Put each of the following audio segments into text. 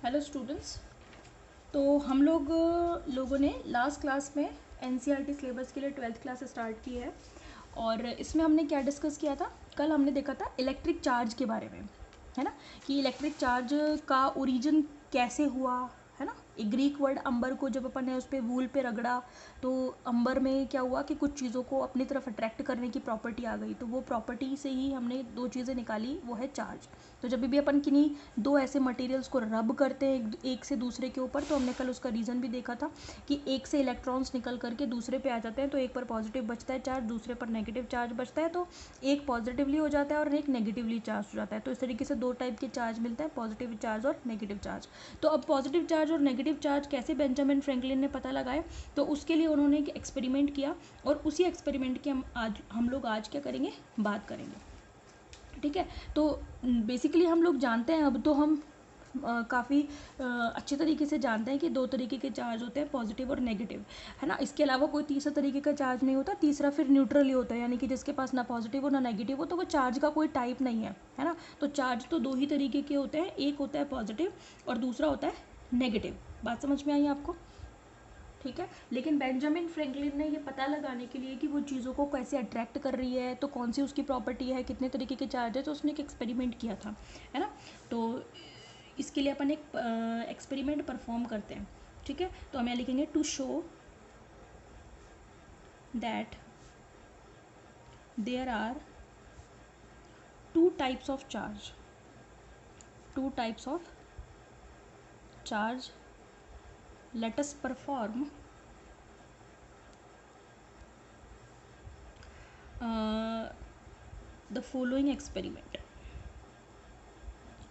Hello students. तो हम लोगों ने लास्ट क्लास में एनसीईआरटी सिलेबस के लिए 12th क्लास स्टार्ट की है और इसमें हमने क्या डिस्कस किया था। कल हमने देखा था इलेक्ट्रिक चार्ज के बारे में, है ना, कि इलेक्ट्रिक चार्ज का ओरिजिन कैसे हुआ, है ना। एक ग्रीक वर्ड अंबर को जब अपन ने उस पर वूल पे रगड़ा तो अंबर में क्या हुआ कि कुछ चीज़ों को अपनी तरफ अट्रैक्ट करने की प्रॉपर्टी आ गई, तो वो प्रॉपर्टी से ही हमने दो चीज़ें निकाली, वो है चार्ज। तो जब भी अपन किन्हीं दो ऐसे मटेरियल्स को रब करते हैं एक से दूसरे के ऊपर, तो हमने कल उसका रीज़न भी देखा था कि एक से इलेक्ट्रॉन्स निकल करके दूसरे पे आ जाते हैं, तो एक पर पॉजिटिव बचता है चार्ज, दूसरे पर नेगेटिव चार्ज बचता है, तो एक पॉजिटिवली हो जाता है और एक नेगेटिवली चार्ज हो जाता है। तो इस तरीके से दो टाइप के चार्ज मिलते हैं, पॉजिटिव चार्ज और नेगेटिव चार्ज। तो अब पॉजिटिव चार्ज और नेगेटिव चार्ज कैसे बेंजामिन फ्रैंकलिन ने पता लगाए, तो उसके लिए उन्होंने एक एक्सपेरिमेंट किया और उसी एक्सपेरिमेंट की हम लोग आज क्या करेंगे, बात करेंगे। ठीक है, तो बेसिकली हम लोग जानते हैं, अब तो हम काफ़ी अच्छे तरीके से जानते हैं कि दो तरीके के चार्ज होते हैं, पॉजिटिव और नेगेटिव, है ना। इसके अलावा कोई तीसरा तरीके का चार्ज नहीं होता, तीसरा फिर न्यूट्रल ही होता है, यानी कि जिसके पास ना पॉजिटिव हो ना नेगेटिव हो, तो वो चार्ज का कोई टाइप नहीं है ना। तो चार्ज तो दो ही तरीके के होते हैं, एक होता है पॉजिटिव और दूसरा होता है नेगेटिव। बात समझ में आई आपको? ठीक है, लेकिन बेंजामिन फ्रैंकलिन ने ये पता लगाने के लिए कि वो चीज़ों को कैसे अट्रैक्ट कर रही है, तो कौन सी उसकी प्रॉपर्टी है, कितने तरीके के चार्ज है, तो उसने एक एक्सपेरिमेंट किया था, है ना। तो इसके लिए अपन एक एक्सपेरिमेंट परफॉर्म करते हैं। ठीक है, तो हम यहाँ लिखेंगे to show that there are two types of charge, two types of charge, let us perform the following experiment.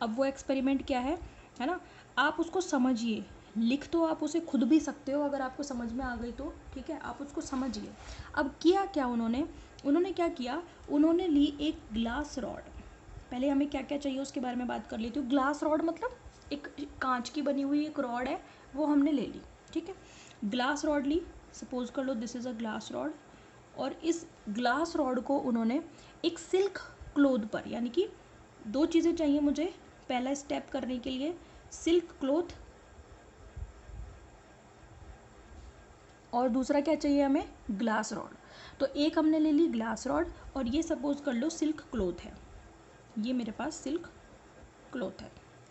अब वो एक्सपेरिमेंट क्या है ना, आप उसको समझिए, लिख तो आप उसे खुद भी सकते हो अगर आपको समझ में आ गई तो, ठीक है, आप उसको समझिए। अब किया क्या उन्होंने क्या किया, उन्होंने ली एक ग्लास रॉड। पहले हमें क्या क्या चाहिए उसके बारे में बात कर लेती हूँ। ग्लास रॉड मतलब एक कांच की बनी हुई एक रॉड है, वो हमने ले ली। ठीक है, ग्लास रॉड ली, सपोज कर लो this is a glass rod, और इस ग्लास रॉड को उन्होंने एक सिल्क क्लोथ पर, यानी कि दो चीज़ें चाहिए मुझे पहला स्टेप करने के लिए, सिल्क क्लोथ, और दूसरा क्या चाहिए हमें, ग्लास रॉड। तो एक हमने ले ली ग्लास रॉड और ये सपोज कर लो सिल्क क्लोथ है, ये मेरे पास सिल्क क्लोथ है।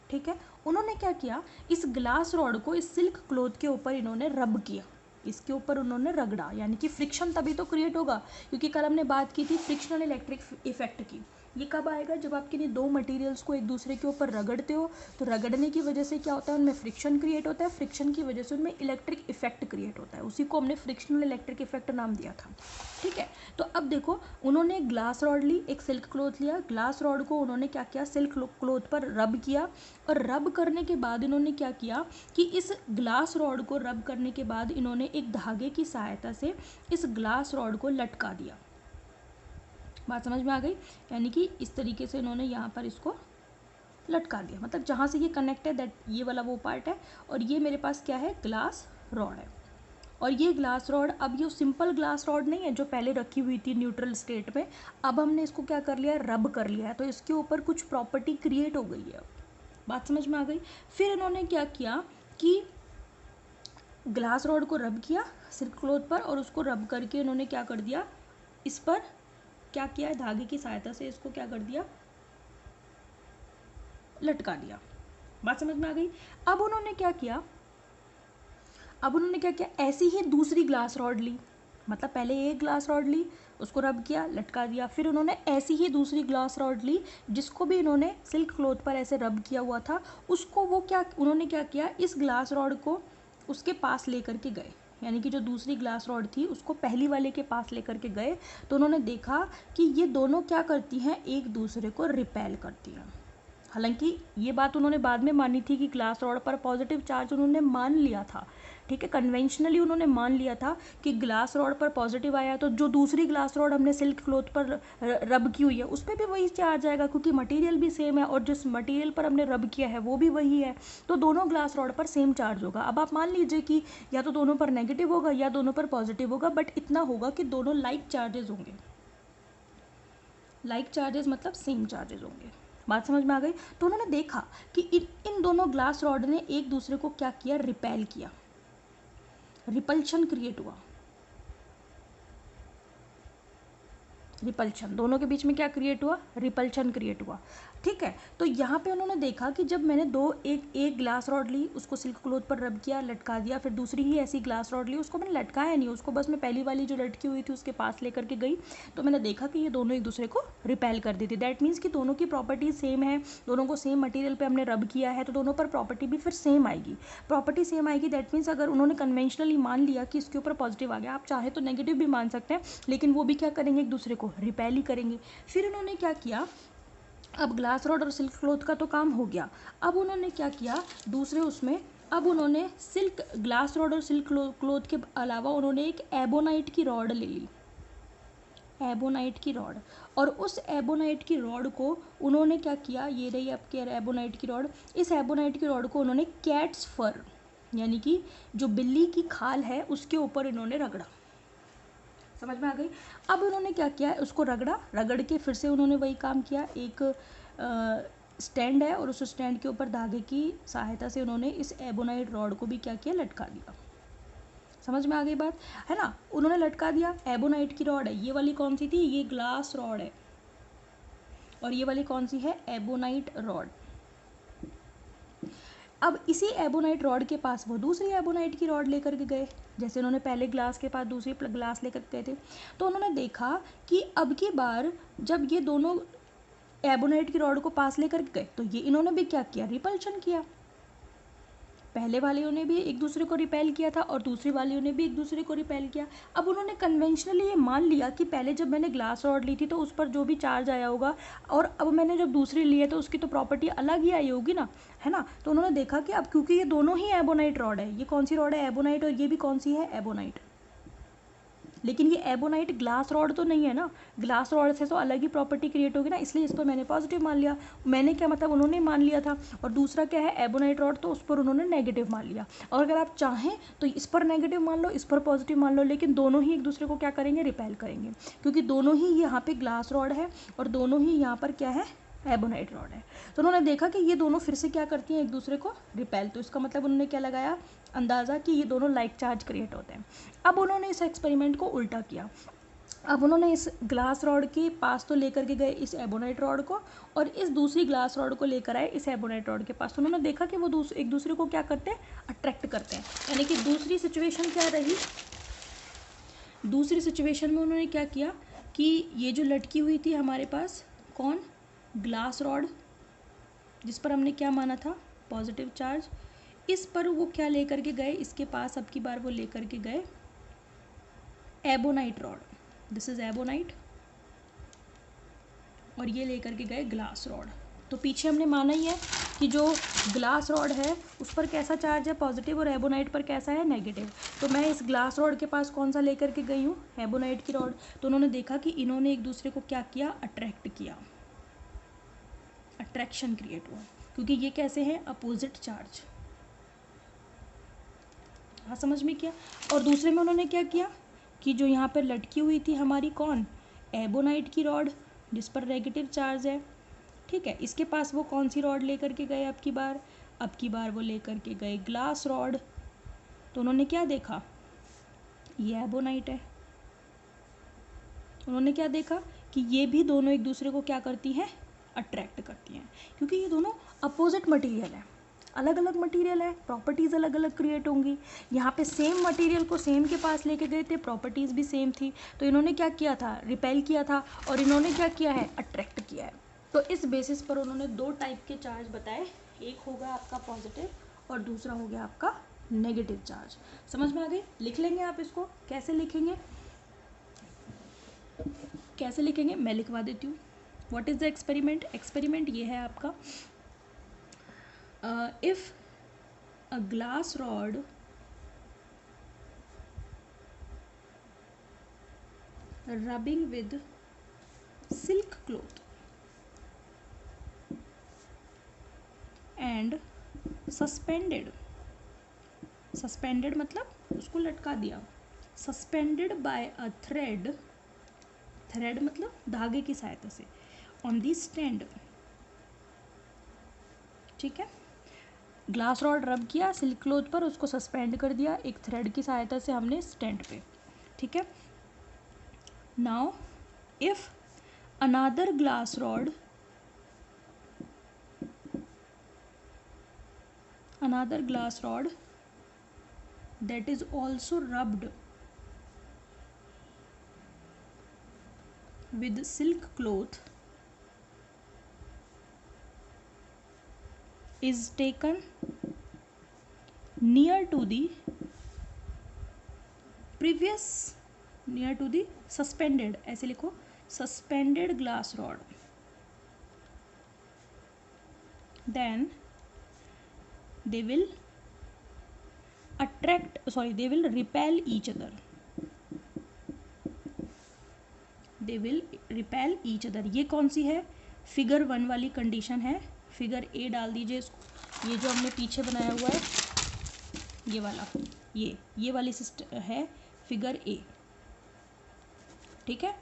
ठीक है, उन्होंने क्या किया, इस ग्लास रॉड को इस सिल्क क्लोथ के ऊपर इन्होंने रब किया, इसके ऊपर उन्होंने रगड़ा, यानी कि फ्रिक्शन तभी तो क्रिएट होगा, क्योंकि कल हमने बात की थी फ्रिक्शनल इलेक्ट्रिक इफेक्ट की। ये कब आएगा, जब आप किन्हीं दो मटेरियल्स को एक दूसरे के ऊपर रगड़ते हो, तो रगड़ने की वजह से क्या होता है, उनमें फ्रिक्शन क्रिएट होता है, फ्रिक्शन की वजह से उनमें इलेक्ट्रिक इफेक्ट क्रिएट होता है, उसी को हमने फ्रिक्शनल इलेक्ट्रिक इफेक्ट नाम दिया था। ठीक है, तो अब देखो उन्होंने ग्लास रॉड ली, एक सिल्क क्लोथ लिया, ग्लास रॉड को उन्होंने क्या किया, सिल्क क्लोथ पर रब किया, और रब करने के बाद इन्होंने क्या किया कि इस ग्लास रॉड को रब करने के बाद इन्होंने एक धागे की सहायता से इस ग्लास रॉड को लटका दिया। बात समझ में आ गई, यानी कि इस तरीके से इन्होंने यहाँ पर इसको लटका दिया, मतलब जहाँ से ये कनेक्ट है दैट ये वाला वो पार्ट है, और ये मेरे पास क्या है, ग्लास रॉड है। और ये ग्लास रॉड, अब ये सिंपल ग्लास रॉड नहीं है जो पहले रखी हुई थी न्यूट्रल स्टेट में, अब हमने इसको क्या कर लिया, रब कर लिया है, तो इसके ऊपर कुछ प्रॉपर्टी क्रिएट हो गई है। बात समझ में आ गई। फिर इन्होंने क्या किया कि ग्लास रॉड को रब किया सिल्क क्लोथ पर, और उसको रब करके इन्होंने क्या कर दिया, इस पर क्या किया, धागे की सहायता से इसको क्या कर दिया, लटका दिया। बात समझ में आ गई। अब उन्होंने क्या किया, ऐसी ही दूसरी ग्लास रॉड ली, मतलब पहले एक ग्लास रॉड ली, उसको रब किया, लटका दिया, फिर उन्होंने ऐसी ही दूसरी ग्लास रॉड ली जिसको भी इन्होंने सिल्क क्लोथ पर ऐसे रब किया हुआ था, उसको उन्होंने क्या किया, इस ग्लास रॉड को उसके पास लेकर के गए, यानी कि जो दूसरी ग्लास रॉड थी उसको पहली वाले के पास लेकर के गए, तो उन्होंने देखा कि ये दोनों क्या करती हैं, एक दूसरे को रिपेल करती हैं। हालांकि ये बात उन्होंने बाद में मानी थी कि ग्लास रॉड पर पॉजिटिव चार्ज उन्होंने मान लिया था, ठीक है, कन्वेंशनली उन्होंने मान लिया था कि ग्लास रॉड पर पॉजिटिव आया तो जो दूसरी ग्लास रॉड हमने सिल्क क्लोथ पर रब की हुई है उस पर भी वही चार्ज आएगा, क्योंकि मटेरियल भी सेम है और जिस मटेरियल पर हमने रब किया है वो भी वही है, तो दोनों ग्लास रॉड पर सेम चार्ज होगा। अब आप मान लीजिए कि या तो दोनों पर नेगेटिव होगा या दोनों पर पॉजिटिव होगा, बट इतना होगा कि दोनों लाइक चार्जेस होंगे, लाइक चार्जेस मतलब सेम चार्जेस होंगे। बात समझ में आ गई। तो उन्होंने देखा कि इन दोनों ग्लास रॉड ने एक दूसरे को क्या किया, रिपेल किया, रिपल्शन क्रिएट हुआ। रिपल्शन, दोनों के बीच में क्या क्रिएट हुआ, रिपल्शन क्रिएट हुआ। ठीक है, तो यहाँ पे उन्होंने देखा कि जब मैंने एक ग्लास रॉड ली, उसको सिल्क क्लोथ पर रब किया, लटका दिया, फिर दूसरी ही ऐसी ग्लास रॉड ली, उसको मैंने लटकाया नहीं, उसको बस मैं पहली वाली जो लटकी हुई थी उसके पास लेकर के गई, तो मैंने देखा कि ये दोनों एक दूसरे को रिपेल कर देती। दैट मीन्स कि दोनों की प्रॉपर्टी सेम है, दोनों को सेम मटीरियल पर हमने रब किया है, तो दोनों पर प्रॉपर्टी भी फिर सेम आएगी। प्रॉपर्टी सेम आएगी, दैट मीन्स अगर उन्होंने कन्वेंशनली मान लिया कि इसके ऊपर पॉजिटिव आ गया, आप चाहे तो नेगेटिव भी मान सकते हैं, लेकिन वो भी क्या करेंगे, एक दूसरे को रिपेल ही करेंगे। फिर उन्होंने क्या किया, अब ग्लास रॉड और सिल्क क्लोथ का तो काम हो गया, अब उन्होंने क्या किया दूसरे उसमें, अब उन्होंने सिल्क ग्लास रॉड और सिल्क क्लोथ के अलावा उन्होंने एक एबोनाइट की रॉड ले ली, एबोनाइट की रॉड, और उस एबोनाइट की रॉड को उन्होंने क्या किया, ये रही आपके एबोनाइट की रॉड, इस एबोनाइट की रॉड को उन्होंने कैट्स फर यानी कि जो बिल्ली की खाल है उसके ऊपर इन्होंने रगड़ा। समझ में आ गई। अब उन्होंने क्या किया, उसको रगड़ के फिर से उन्होंने वही काम किया, एक स्टैंड है और उस स्टैंड के ऊपर धागे की सहायता से उन्होंने इस एबोनाइट रॉड को भी क्या किया, लटका दिया। समझ में आ गई बात, है ना। उन्होंने लटका दिया, एबोनाइट की रॉड है, ये वाली कौन सी थी, ये ग्लास रॉड है, और ये वाली कौन सी है, एबोनाइट रॉड। अब इसी एबोनाइट रॉड के पास वो दूसरी एबोनाइट की रॉड लेकर के गए, जैसे उन्होंने पहले ग्लास के पास दूसरी ग्लास लेकर गए थे। तो उन्होंने देखा कि अब की बार जब ये दोनों एबोनाइट की रॉड को पास लेकर गए तो ये इन्होंने भी क्या किया, रिपल्शन किया। पहले वाले ने भी एक दूसरे को रिपेल किया था और दूसरी वाले ने भी एक दूसरे को रिपेल किया। अब उन्होंने कन्वेंशनली ये मान लिया कि पहले जब मैंने ग्लास रॉड ली थी तो उस पर जो भी चार्ज आया होगा, और अब मैंने जब दूसरी ली है तो उसकी तो प्रॉपर्टी अलग ही आई होगी ना, है ना। तो उन्होंने देखा कि अब क्योंकि ये दोनों ही एबोनाइट रॉड है, ये कौन सी रॉड है, एबोनाइट, और ये भी कौन सी है, एबोनाइट, लेकिन ये एबोनाइट ग्लास रॉड तो नहीं है ना, ग्लास रॉड से तो अलग ही प्रॉपर्टी क्रिएट होगी ना, इसलिए इस पर मैंने पॉजिटिव मान लिया। मैंने क्या मतलब, उन्होंने मान लिया था, और दूसरा क्या है, एबोनाइट रॉड, तो उस पर उन्होंने नेगेटिव मान लिया। और अगर आप चाहें तो इस पर नेगेटिव मान लो, इस पर पॉजिटिव मान लो, लेकिन दोनों ही एक दूसरे को क्या करेंगे, रिपेल करेंगे, क्योंकि दोनों ही यहाँ पे ग्लास रॉड है और दोनों ही यहाँ पर क्या है, एबोनाइट रॉड है। तो उन्होंने देखा कि ये दोनों फिर से क्या करती हैं, एक दूसरे को रिपेल। तो इसका मतलब उन्होंने क्या लगाया, अंदाज़ा कि ये दोनों लाइक चार्ज क्रिएट होते हैं। अब उन्होंने इस एक्सपेरिमेंट को उल्टा किया। अब उन्होंने इस ग्लास रॉड के पास तो लेकर के गए इस एबोनाइट रॉड को, और इस दूसरी ग्लास रॉड को लेकर आए इस एबोनाइट रॉड के पास। तो उन्होंने देखा कि वो एक दूसरे को क्या करते हैं, अट्रैक्ट करते हैं। यानी कि दूसरी सिचुएशन क्या रही, दूसरी सिचुएशन में उन्होंने क्या किया कि ये जो लटकी हुई थी हमारे पास, कौन, ग्लास रॉड, जिस पर हमने क्या माना था, पॉजिटिव चार्ज, इस पर वो क्या लेकर के गए, इसके पास अब की बार वो लेकर के गए ebonite rod, this is ebonite, और ये लेकर के गए ग्लास रॉड। तो पीछे हमने माना ही है कि जो ग्लास रॉड है उस पर कैसा चार्ज है, पॉजिटिव, और एबोनाइट पर कैसा है, नेगेटिव। तो मैं इस ग्लास रॉड के पास कौन सा लेकर के गई हूँ, एबोनाइट की रॉड। तो उन्होंने देखा कि इन्होंने एक दूसरे को क्या किया, अट्रैक्ट किया, अट्रैक्शन क्रिएट हुआ, क्योंकि ये कैसे हैं, अपोजिट चार्ज। हाँ, समझ में किया। और दूसरे में उन्होंने क्या किया कि जो यहाँ पर लटकी हुई थी हमारी कौन, एबोनाइट की रॉड, जिस पर नेगेटिव चार्ज है, ठीक है, इसके पास वो कौन सी रॉड लेकर के गए, अब की बार वो लेकर के गए ग्लास रॉड। तो उन्होंने क्या देखा, ये एबोनाइट है। उन्होंने क्या देखा कि ये भी दोनों एक दूसरे को क्या करती हैं, अट्रैक्ट करती हैं, क्योंकि ये दोनों अपोजिट मटेरियल है, अलग अलग मटेरियल है, प्रॉपर्टीज़ अलग अलग क्रिएट होंगी। यहाँ पे सेम मटेरियल को सेम के पास लेके गए थे, प्रॉपर्टीज़ भी सेम थी, तो इन्होंने क्या किया था, रिपेल किया था, और इन्होंने क्या किया है, अट्रैक्ट किया है। तो इस बेसिस पर उन्होंने दो टाइप के चार्ज बताए, एक होगा आपका पॉजिटिव और दूसरा हो गया आपका नेगेटिव चार्ज। समझ में आ गई। लिख लेंगे आप इसको, कैसे लिखेंगे, कैसे लिखेंगे, मैं लिखवा देती हूँ। What is the experiment, experiment ये है आपका, if a glass rod rubbing with silk cloth and suspended मतलब उसको लटका दिया, suspended by a thread मतलब धागे की सहायता से, on the stand ठीक है, ग्लास रॉड रब किया सिल्क क्लोथ पर, उसको सस्पेंड कर दिया एक थ्रेड की सहायता से हमने स्टैंड पे, ठीक है। Now if another glass rod that is also rubbed with silk cloth is taken near to the suspended, ऐसे लिखो, suspended glass rod, then they will repel each other. ये कौन सी है? फिगर 1 वाली कंडीशन है। फिगर ए डाल दीजिए इसको, ये जो हमने पीछे बनाया हुआ है ये वाला, ये वाली सिस्टम है फिगर ए, ठीक है।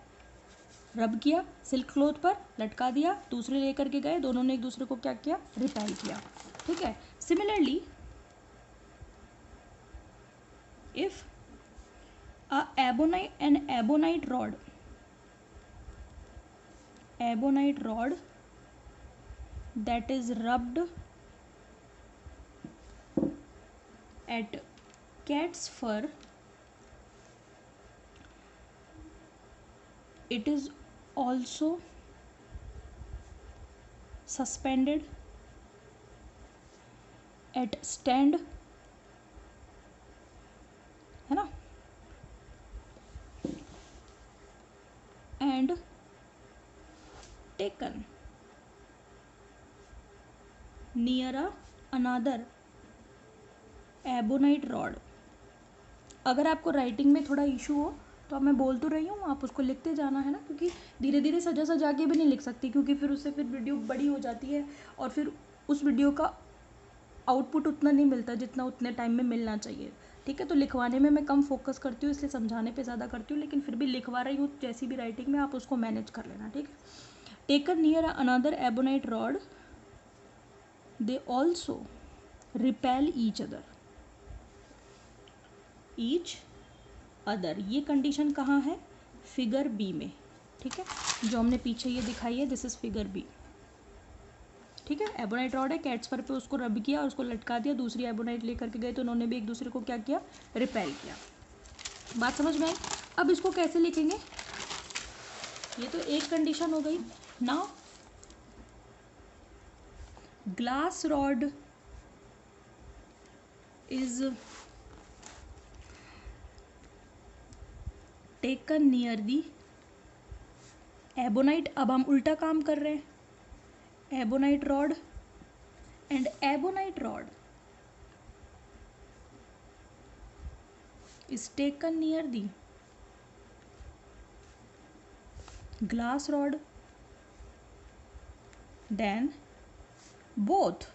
रब किया सिल्क क्लोथ पर, लटका दिया, दूसरे लेकर के गए, दोनों ने एक दूसरे को क्या किया? रिपेल किया, ठीक है। Similarly if an ebonite rod that is rubbed at cat's fur, it is also suspended at stand, है ना, and taken near another ebonite rod। अगर आपको राइटिंग में थोड़ा इशू हो तो अब मैं बोल तो रही हूँ, आप उसको लिखते जाना है ना, क्योंकि धीरे धीरे सजा के भी नहीं लिख सकती, क्योंकि फिर उससे फिर वीडियो बड़ी हो जाती है और फिर उस वीडियो का आउटपुट उतना नहीं मिलता जितना उतने टाइम में मिलना चाहिए, ठीक है। तो लिखवाने में मैं कम फोकस करती हूँ, इसलिए समझाने पे ज़्यादा करती हूँ, लेकिन फिर भी लिखवा रही हूँ जैसी भी राइटिंग में, आप उसको मैनेज कर लेना, ठीक है। Taken near another ebonite rod they also repel each other, ये कंडीशन कहाँ है? फिगर बी में, ठीक है, जो हमने पीछे ये दिखाई है, दिस इज फिगर बी, ठीक है। एबोनाइट रॉड है, कैट्स फर पे उसको रब किया और उसको लटका दिया, दूसरी एबोनाइट लेकर के गए तो उन्होंने भी एक दूसरे को क्या किया? रिपेल किया। बात समझ में आई? अब इसको कैसे लिखेंगे? ये तो एक कंडीशन हो गई। Now glass rod is taken near the ebonite, अब हम उल्टा काम कर रहे हैं, ebonite rod and ebonite rod is taken near the glass rod, then both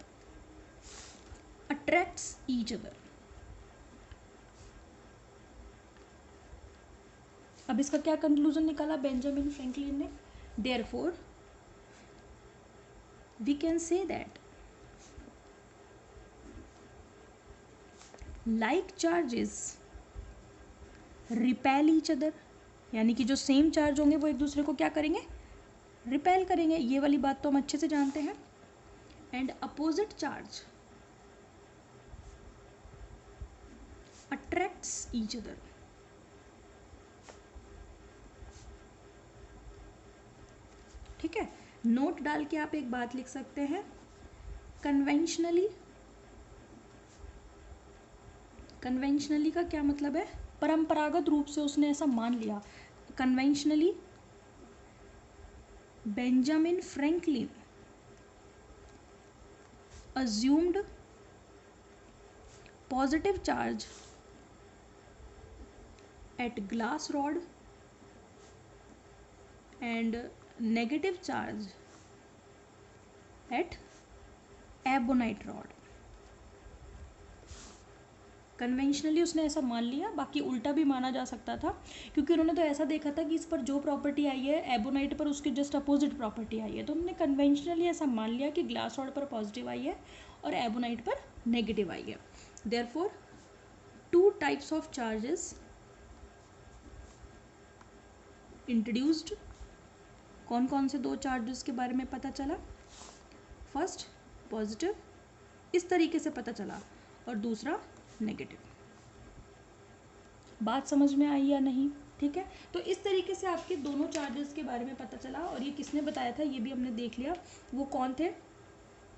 attracts each other। अब इसका क्या कंक्लूजन निकाला बेंजामिन फ्रैंकलिन ने? Therefore we can say that like charges repel each other, यानी कि जो सेम चार्ज होंगे वो एक दूसरे को क्या करेंगे? रिपेल करेंगे। ये वाली बात तो हम अच्छे से जानते हैं। And opposite charge attracts each other, ठीक है। नोट डाल के आप एक बात लिख सकते हैं, कन्वेंशनली का क्या मतलब है? परंपरागत रूप से उसने ऐसा मान लिया। Conventionally Benjamin Franklin assumed positive charge at glass rod and negative charge at ebonite rod। Conventionally उसने ऐसा मान लिया, बाकी उल्टा भी माना जा सकता था, क्योंकि उन्होंने तो ऐसा देखा था कि इस पर जो प्रॉपर्टी आई है एबोनाइट पर उसकी जस्ट अपोजिट प्रॉपर्टी आई है, तो उन्होंने कन्वेंशनली ऐसा मान लिया कि ग्लास रॉड पर पॉजिटिव आई है और एबोनाइट पर नेगेटिव आई है। Therefore to types of charges introduced. कौन कौन से दो चार्जेस के बारे में पता चला? फर्स्ट पॉजिटिव, इस तरीके से पता चला, और दूसरा नेगेटिव। बात समझ में आई या नहीं? ठीक है, तो इस तरीके से आपके दोनों चार्जेस के बारे में पता चला। और ये किसने बताया था ये भी हमने देख लिया, वो कौन थे?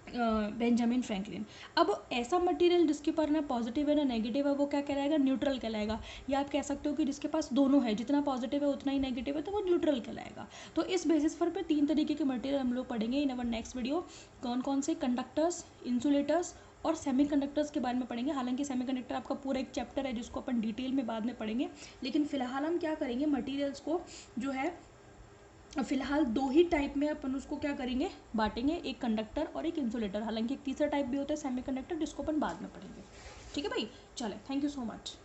Benjamin Franklin. अब ऐसा मटेरियल जिसके ऊपर ना पॉजिटिव है ना नेगेटिव है वो क्या कहलाएगा? न्यूट्रल कहलाएगा। या आप कह सकते हो कि जिसके पास दोनों है, जितना पॉजिटिव है उतना ही नेगेटिव है, तो वो न्यूट्रल कहलाएगा। तो इस बेसिस पर तीन तरीके के मटेरियल हम लोग पढ़ेंगे इन अवर नेक्स्ट वीडियो। कौन कौन से? कंडक्टर्स, इंसुलेटर्स और सेमीकंडक्टर्स के बारे में पढ़ेंगे। हालांकि सेमीकंडक्टर आपका पूरा एक चैप्टर है जिसको अपन डिटेल में बाद में पढ़ेंगे, लेकिन फिलहाल हम क्या करेंगे, मटेरियल्स को जो है फिलहाल दो ही टाइप में अपन उसको क्या करेंगे, बांटेंगे, एक कंडक्टर और एक इंसुलेटर। हालांकि एक तीसरा टाइप भी होता है सेमीकंडक्टर, जिसको अपन बाद में पढ़ेंगे। ठीक है भाई, चले, थैंक यू सो मच।